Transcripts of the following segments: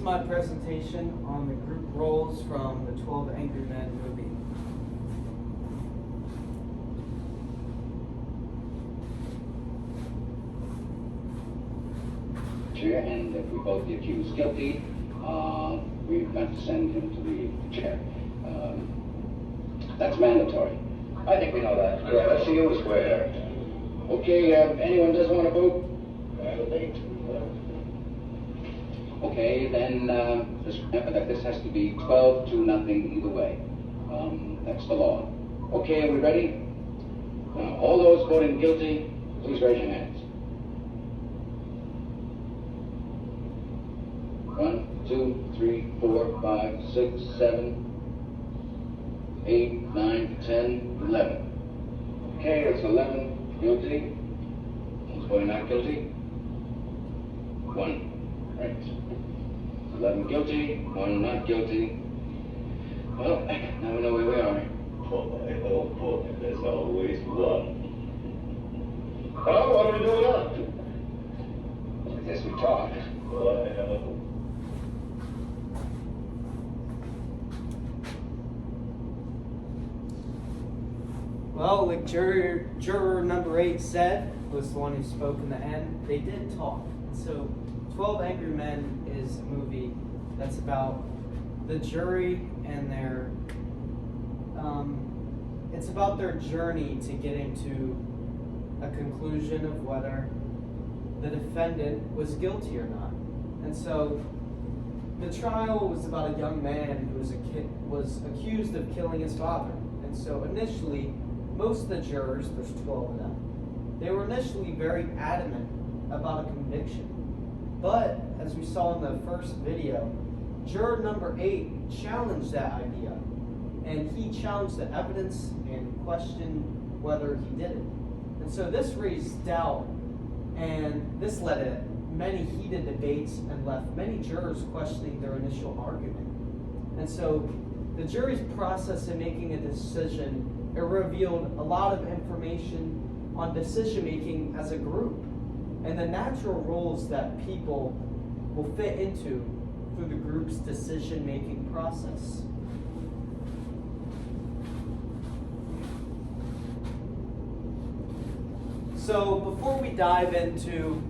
my presentation on the group roles from the 12 Angry Men movie. And if we vote the accused guilty, we've got to send him to the chair. That's mandatory. I think we know that. Yeah, let's see who's where. Okay, anyone doesn't want to vote? Okay, then just remember that this has to be 12-0 either way. That's the law. Okay, are we ready? Now, all those voting guilty, please raise your hands. 1, 2, 3, 4, 5, 6, 7, 8, 9, 10, 11. Okay, it's 11 guilty. Who's voting not guilty? 1. Right. 11 guilty, 1 not guilty. Well, now we know where we are. Oh boy, there's always one. Well, what are we doing now? I guess we talk. Well, Well, like juror number 8 said, was the one who spoke in the end, they did talk. So 12 Angry Men is a movie that's about the jury and their, it's about their journey to getting to a conclusion of whether the defendant was guilty or not. And so the trial was about a young man who was accused of killing his father. And so initially, most of the jurors, there's 12 of them, they were initially very adamant about a conviction. But, as we saw in the first video, juror number 8 challenged that idea. And he challenged the evidence and questioned whether he did it. And so this raised doubt, and this led to many heated debates and left many jurors questioning their initial argument. And so the jury's process in making a decision, it revealed a lot of information on decision making as a group and the natural roles that people will fit into through the group's decision making process. So before we dive into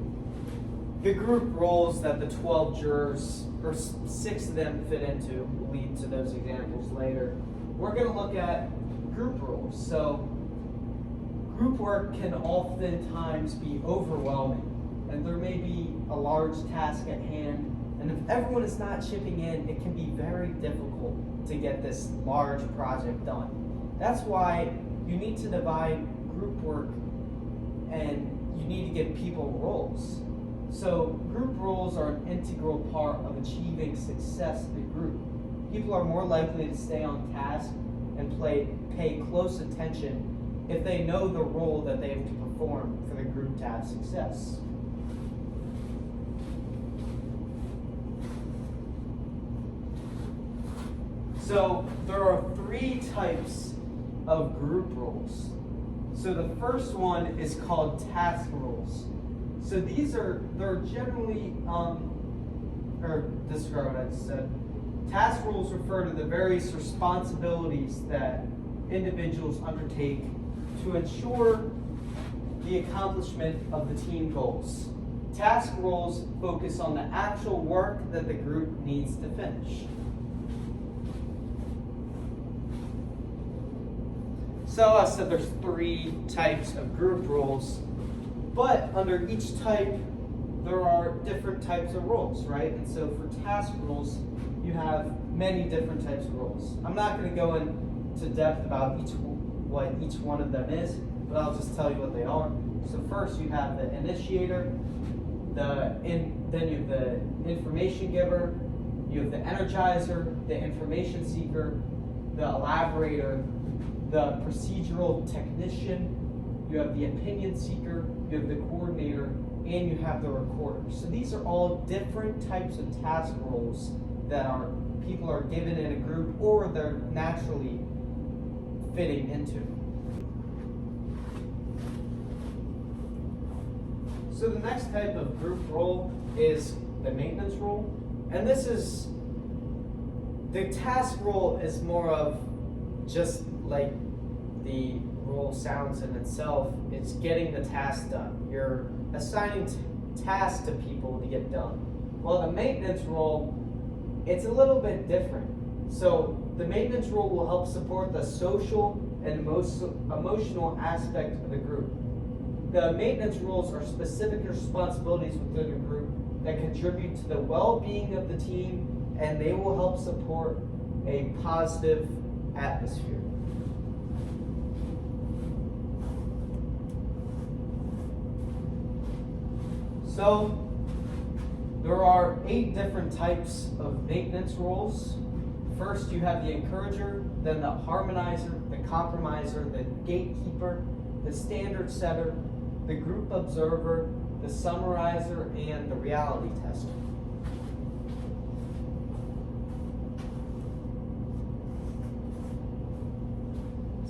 the group roles that the 12 jurors, or 6 of them fit into, we'll lead to those examples later, we're going to look at group roles. So group work can oftentimes be overwhelming, and there may be a large task at hand, and if everyone is not chipping in, it can be very difficult to get this large project done. That's why you need to divide group work and you need to give people roles. So group roles are an integral part of achieving success in the group. People are more likely to stay on task and pay close attention if they know the role that they have to perform for the group to have success. So there are 3 types of group roles. So the first one is called task roles. So they're generally, or disregard what I said. Task roles refer to the various responsibilities that individuals undertake to ensure the accomplishment of the team goals. Task roles focus on the actual work that the group needs to finish. So I said there's 3 types of group roles, but under each type, there are different types of roles, right? And so for task roles, you have many different types of roles. I'm not going to go into depth about what each one of them is, but I'll just tell you what they are. So first you have the initiator, then you have the information giver, you have the energizer, the information seeker, the elaborator, the procedural technician, you have the opinion seeker, you have the coordinator, and you have the recorder. So these are all different types of task roles that people are given in a group or they're naturally fitting into. So the next type of group role is the maintenance role. And this is, the task role is more of just like the role sounds in itself. It's getting the task done. You're assigning tasks to people to get done. Well, the maintenance role, it's a little bit different. So the maintenance role will help support the social and emotional aspect of the group. The maintenance roles are specific responsibilities within the group that contribute to the well-being of the team, and they will help support a positive atmosphere. So there are 8 different types of maintenance roles. First, you have the encourager, then the harmonizer, the compromiser, the gatekeeper, the standard setter, the group observer, the summarizer, and the reality tester.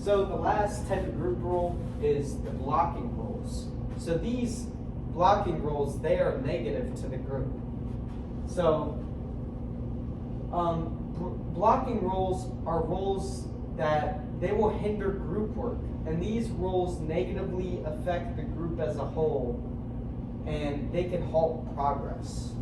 So the last type of group role is the blocking roles. So these blocking roles, they are negative to the group. So blocking roles are roles that they will hinder group work, and these roles negatively affect the group as a whole, and they can halt progress.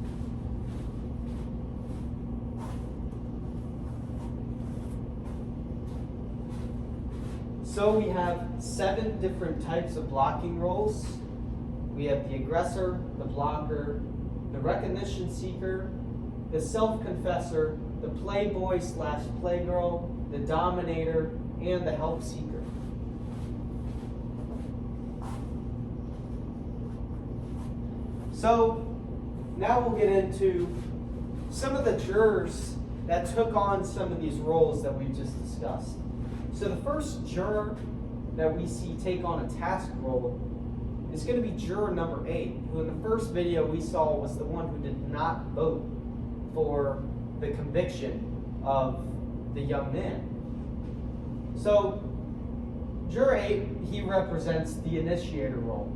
So we have 7 different types of blocking roles. We have the aggressor, the blocker, the recognition seeker, the self-confessor, the playboy/playgirl, the dominator, and the help seeker. So now we'll get into some of the jurors that took on some of these roles that we just discussed. So the first juror that we see take on a task role is going to be juror number 8, who in the first video we saw was the one who did not vote for the conviction of the young man. So juror 8, he represents the initiator role.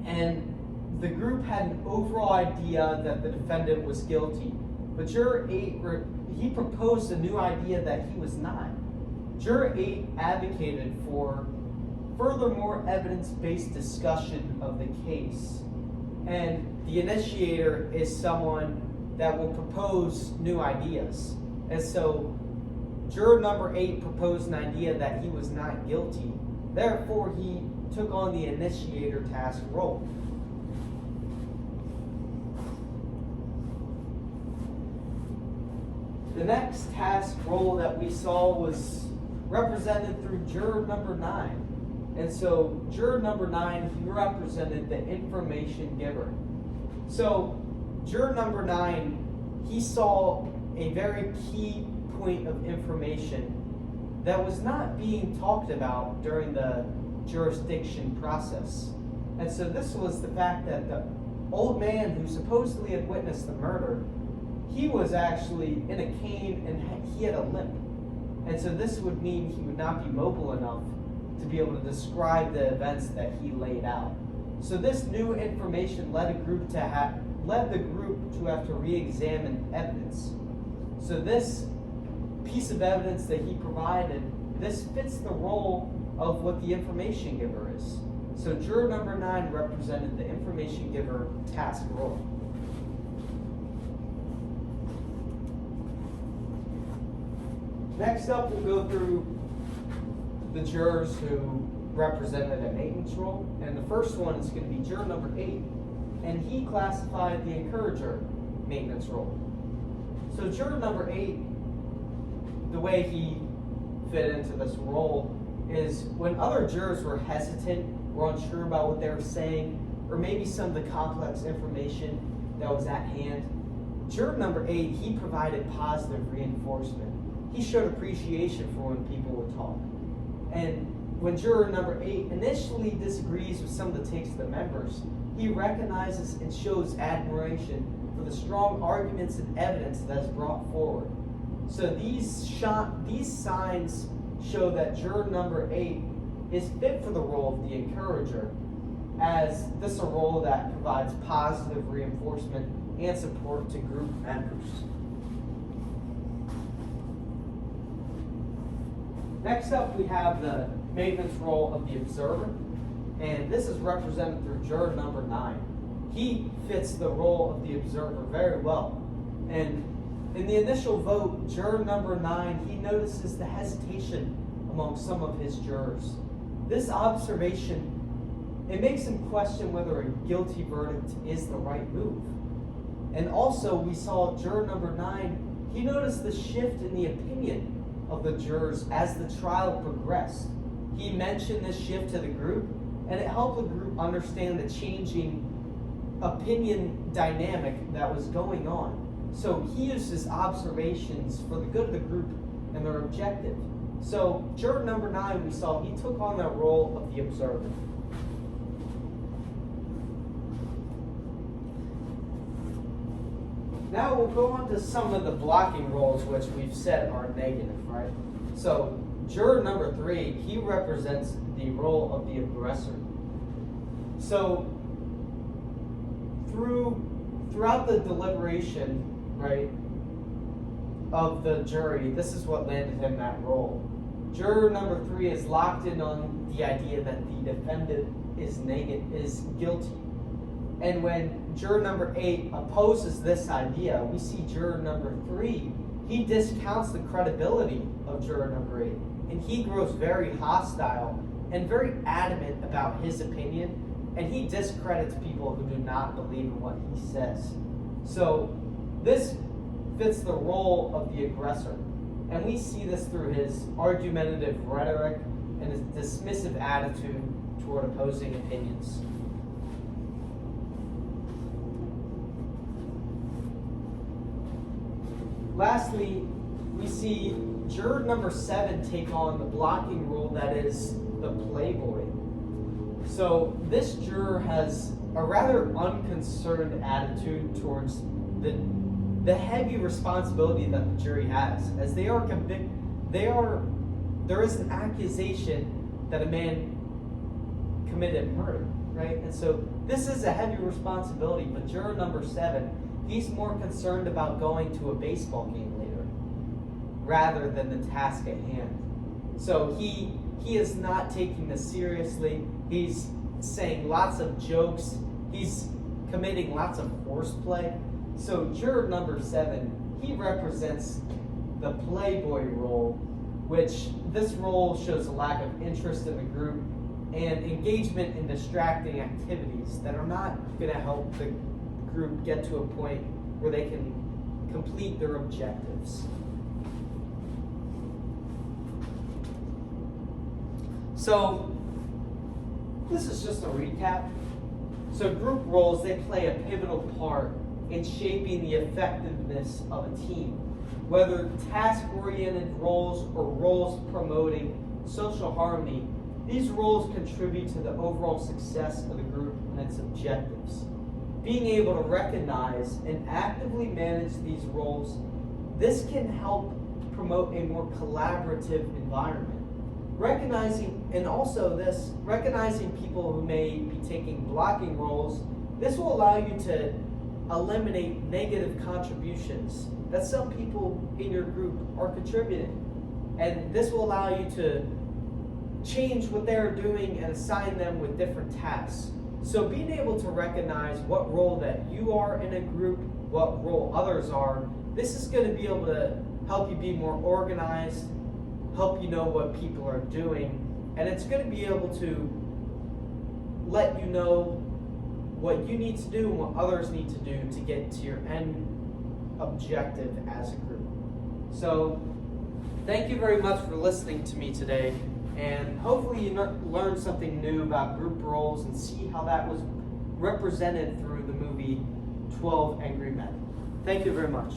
And the group had an overall idea that the defendant was guilty, but juror 8, he proposed a new idea that he was not. Juror 8 advocated for furthermore evidence-based discussion of the case. And the initiator is someone that will propose new ideas. And so juror number 8 proposed an idea that he was not guilty. Therefore, he took on the initiator task role. The next task role that we saw was represented through juror number 9. And so juror number 9, he represented the information giver. So juror number 9, he saw a very key point of information that was not being talked about during the jurisdiction process. And so this was the fact that the old man who supposedly had witnessed the murder, he was actually in a cane and he had a limp. And so this would mean he would not be mobile enough to be able to describe the events that he laid out. So this new information led the group to have to re-examine evidence. So this piece of evidence that he provided, this fits the role of what the information giver is. So juror number 9 represented the information giver task role. Next up, we'll go through the jurors who represented a maintenance role. And the first one is going to be juror number 8. And he classified the encourager maintenance role. So juror number 8, the way he fit into this role is when other jurors were hesitant, were unsure about what they were saying, or maybe some of the complex information that was at hand, juror number 8, he provided positive reinforcement. He showed appreciation for when people would talk. And when juror number 8 initially disagrees with some of the takes of the members, he recognizes and shows admiration for the strong arguments and evidence that is brought forward. So these signs show that juror number 8 is fit for the role of the encourager, as this is a role that provides positive reinforcement and support to group members. Next up, we have the maintenance role of the observer, and this is represented through juror number 9. He fits the role of the observer very well. And in the initial vote, juror number 9, he notices the hesitation among some of his jurors. This observation, it makes him question whether a guilty verdict is the right move. And also, we saw juror number 9, he noticed the shift in the opinion of the jurors as the trial progressed. He mentioned this shift to the group, and it helped the group understand the changing opinion dynamic that was going on. So he used his observations for the good of the group and their objective. So juror number 9, we saw he took on that role of the observer. Now we'll go on to some of the blocking roles which we've said are negative, right? So juror number 3, he represents the role of the aggressor. So throughout the deliberation, right, of the jury, this is what landed him that role. Juror number 3 is locked in on the idea that the defendant is guilty. And when juror number 8 opposes this idea, we see juror number 3, he discounts the credibility of juror number 8. And he grows very hostile and very adamant about his opinion. And he discredits people who do not believe in what he says. So this fits the role of the aggressor. And we see this through his argumentative rhetoric and his dismissive attitude toward opposing opinions. Lastly, we see juror number 7 take on the blocking role that is the playboy. So this juror has a rather unconcerned attitude towards the heavy responsibility that the jury has, as there is an accusation that a man committed murder, right? And so this is a heavy responsibility, but juror number 7, he's more concerned about going to a baseball game later rather than the task at hand. So he is not taking this seriously. He's saying lots of jokes. He's committing lots of horseplay. So juror number 7, he represents the playboy role, which this role shows a lack of interest in the group and engagement in distracting activities that are not going to help the group get to a point where they can complete their objectives. So this is just a recap. So group roles, they play a pivotal part in shaping the effectiveness of a team. Whether task-oriented roles or roles promoting social harmony, these roles contribute to the overall success of the group and its objectives. Being able to recognize and actively manage these roles, this can help promote a more collaborative environment. Recognizing people who may be taking blocking roles, this will allow you to eliminate negative contributions that some people in your group are contributing. And this will allow you to change what they're doing and assign them with different tasks. So being able to recognize what role that you are in a group, what role others are, this is going to be able to help you be more organized, help you know what people are doing, and it's going to be able to let you know what you need to do and what others need to do to get to your end objective as a group. So thank you very much for listening to me today, and hopefully you learned something new about group roles and see how that was represented through the movie 12 Angry Men. Thank you very much.